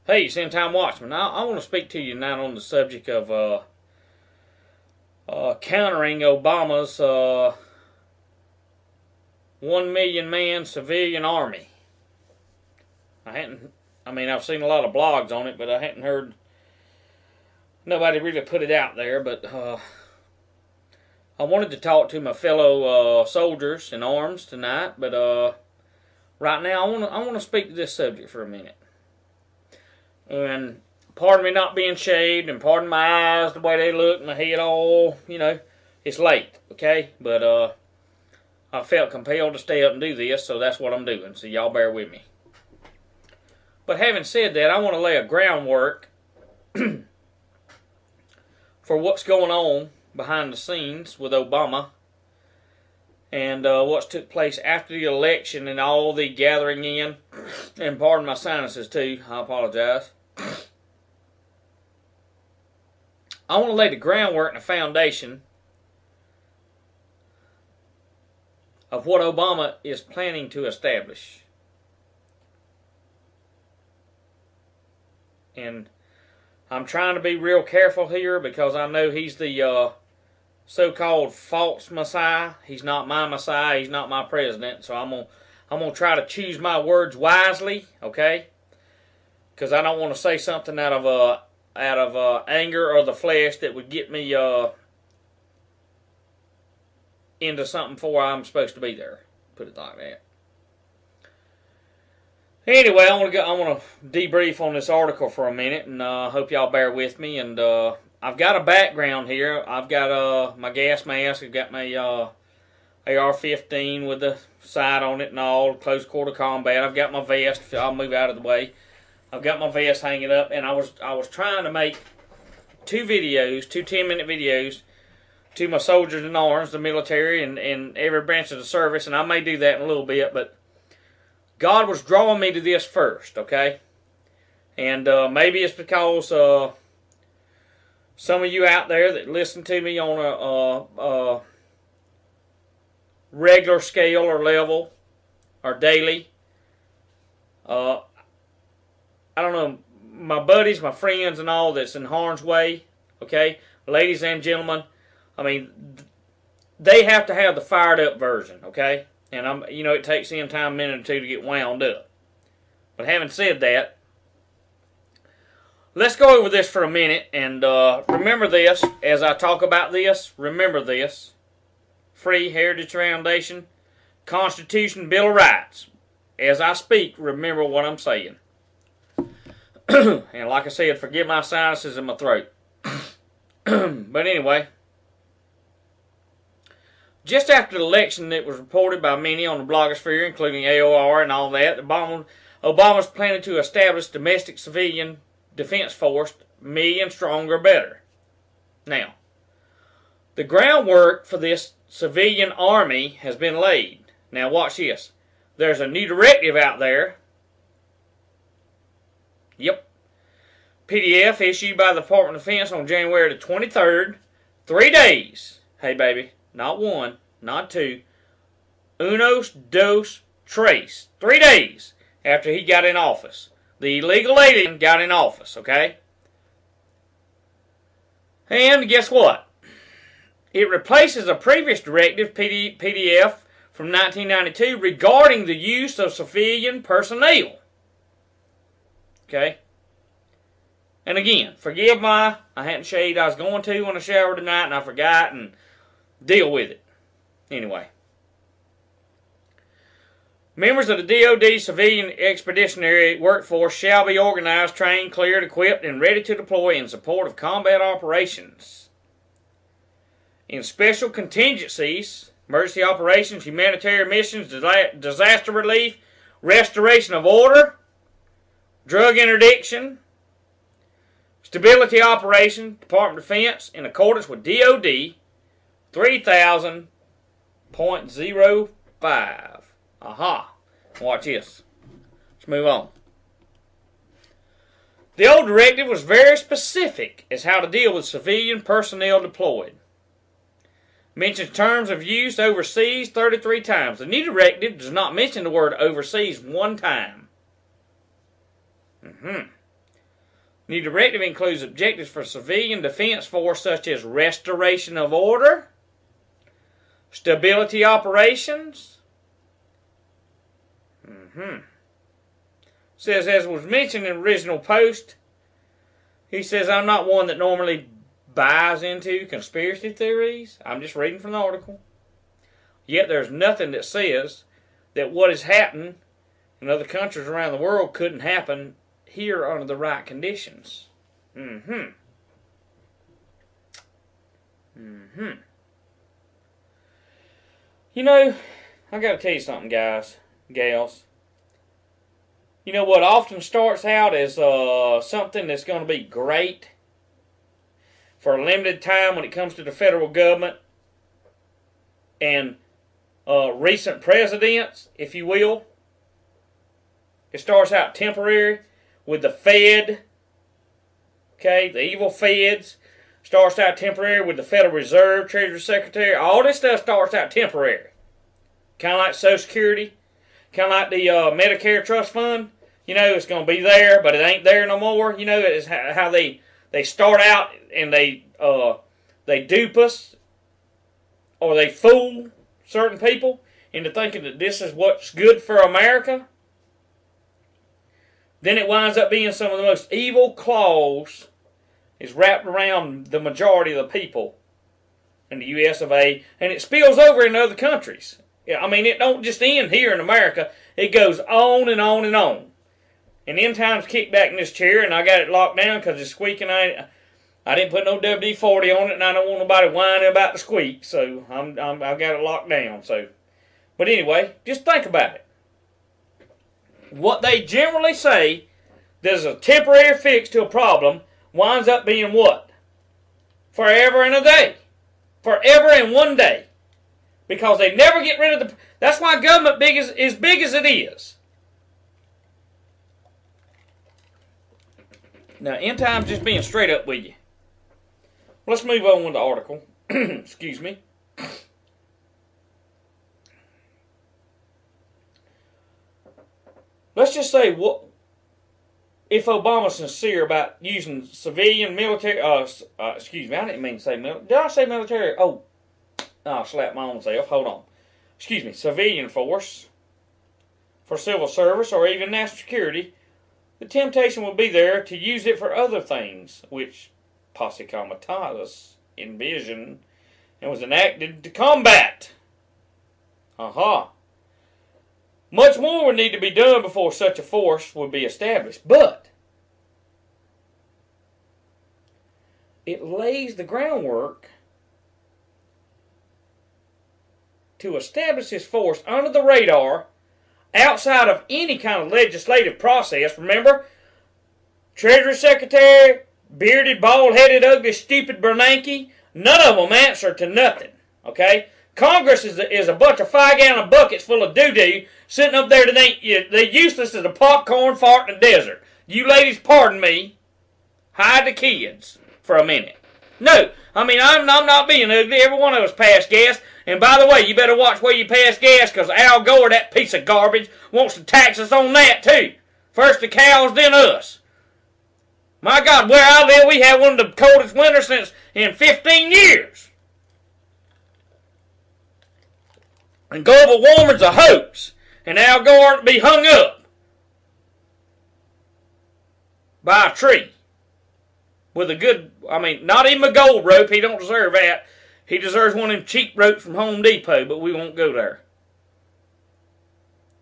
Hey, it's Endtime Watchman. I want to speak to you tonight on the subject of countering Obama's 1 million man civilian army. I've seen a lot of blogs on it, but I hadn't heard nobody really put it out there. But I wanted to talk to my fellow soldiers in arms tonight. But right now, I want to speak to this subject for a minute. And pardon me not being shaved, and pardon my eyes, the way they look, my head all, it's late, okay? But I felt compelled to stay up and do this, so that's what I'm doing. So y'all bear with me. But having said that, I want to lay a groundwork for what's going on behind the scenes with Obama and what's took place after the election and all the gathering in. And pardon my sinuses too, I apologize. I want to lay the groundwork and the foundation of what Obama is planning to establish. And I'm trying to be real careful here because I know he's the so-called false Messiah. He's not my Messiah. He's not my president. So I'm gonna try to choose my words wisely, okay? Because I don't want to say something out of anger or the flesh that would get me into something before I'm supposed to be there. Put it like that. Anyway, I want to debrief on this article for a minute, and hope y'all bear with me. And I've got a background here. I've got my gas mask. I've got my AR-15 with the sight on it and all, close quarter combat. I've got my vest. I'll move out of the way. I've got my vest hanging up, and I was trying to make two 10-minute videos to my soldiers in arms, the military, and every branch of the service, and I may do that in a little bit, but God was drawing me to this first, okay? And maybe it's because some of you out there that listen to me on a regular scale or level or daily, I don't know, my buddies, my friends and all that's in harm's way, okay? Ladies and gentlemen, they have to have the fired up version, okay? And it takes End Time a minute or two to get wound up. But having said that, let's go over this for a minute and remember this as I talk about this. Remember this: Free Heritage Foundation, Constitution, Bill of Rights. As I speak, remember what I'm saying. And like I said, forgive my sinuses in my throat. But anyway, just after the election, it was reported by many on the blogosphere, including AOR and all that, Obama's planning to establish domestic civilian defense force, million stronger, better. Now, the groundwork for this civilian army has been laid. Now watch this. There's a new directive out there. Yep. PDF issued by the Department of Defense on January the 23rd. 3 days. Hey, baby. Not one. Not two. Unos, dos, tres. 3 days after he got in office. The illegal alien got in office, okay? And guess what? It replaces a previous directive, PDF, from 1992 regarding the use of civilian personnel. Okay? And again, forgive I hadn't shaved. I was going to in the shower tonight and I forgot, and deal with it. Anyway. Members of the DoD Civilian Expeditionary Workforce shall be organized, trained, cleared, equipped, and ready to deploy in support of combat operations. In special contingencies, emergency operations, humanitarian missions, disaster relief, restoration of order, drug interdiction, stability operation, Department of Defense, in accordance with DoD 3000.05. Aha. Watch this. Let's move on. The old directive was very specific as how to deal with civilian personnel deployed. Mentions terms of use overseas 33 times. The new directive does not mention the word overseas one time. New directive includes objectives for civilian defense force such as restoration of order, stability operations. Says, as was mentioned in the original post, he says, I'm not one that normally buys into conspiracy theories. I'm just reading from the article. Yet there's nothing that says that what has happened in other countries around the world couldn't happen here under the right conditions. You know, I got to tell you something, guys, gals. You know what often starts out as something that's going to be great for a limited time when it comes to the federal government and recent presidents, if you will. It starts out temporary with the Fed, okay, the evil Feds. Starts out temporary with the Federal Reserve, Treasury Secretary. All this stuff starts out temporary. Kind of like Social Security, kind of like the Medicare Trust Fund. You know, it's going to be there, but it ain't there no more. You know, it's how they start out and they dupe us or they fool certain people into thinking that this is what's good for America. Then it winds up being some of the most evil claws is wrapped around the majority of the people in the U.S. of A. And it spills over into other countries. I mean, it don't just end here in America. It goes on and on and on. And End Time's kicked back in this chair, and I got it locked down because it's squeaking. I didn't put no WD-40 on it, and I don't want nobody whining about the squeak. So I've got it locked down. So, but anyway, just think about it. What they generally say, there's a temporary fix to a problem, winds up being what? Forever and a day. Forever and one day. Because they never get rid of the... That's why government is big as it is. Now, End Time's just being straight up with you. Let's move on with the article. Excuse me. Let's just say, what if Obama's sincere about using civilian military... excuse me, I didn't mean to say military. Did I say military? Oh, I slapped my own self. Hold on. Excuse me, civilian force for civil service or even national security. The temptation will be there to use it for other things, which Posse Comitatus envisioned and was enacted to combat. Much more would need to be done before such a force would be established, but it lays the groundwork to establish this force under the radar outside of any kind of legislative process. Remember, Treasury Secretary, bearded, bald-headed, ugly, stupid Bernanke, none of them answer to nothing, okay? Congress is a bunch of 5-gallon buckets full of doo-doo sitting up there that they're useless as a popcorn fart in the desert. You ladies, pardon me, hide the kids for a minute. No, I mean, I'm not being ugly. Every one of us pass gas. And by the way, you better watch where you pass gas, because Al Gore, that piece of garbage, wants to tax us on that too. First the cows, then us. My God, where I live, we had one of the coldest winters since in 15 years. And global warming's a hoax. And Al Gore ought to be hung up by a tree with a good, I mean, not even a gold rope. He don't deserve that. He deserves one of them cheap ropes from Home Depot, but we won't go there.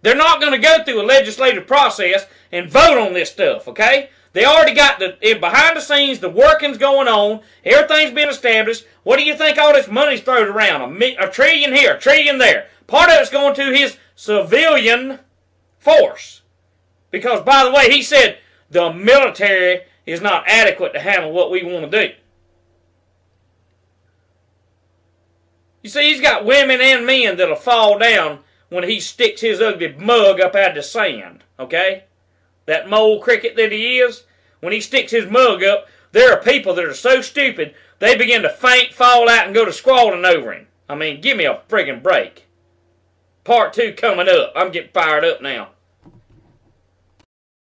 They're not going to go through a legislative process and vote on this stuff, okay? They already got behind the scenes, the workings going on. Everything's been established. What do you think all this money's thrown around? A trillion here, a trillion there. Part of it's going to his civilian force. Because, by the way, he said the military is not adequate to handle what we want to do. You see, he's got women and men that'll fall down when he sticks his ugly mug up out of the sand, okay? That mole cricket that he is, when he sticks his mug up, there are people that are so stupid, they begin to faint, fall out, and go to squalling over him. I mean, give me a friggin' break. Part 2 coming up. I'm getting fired up now.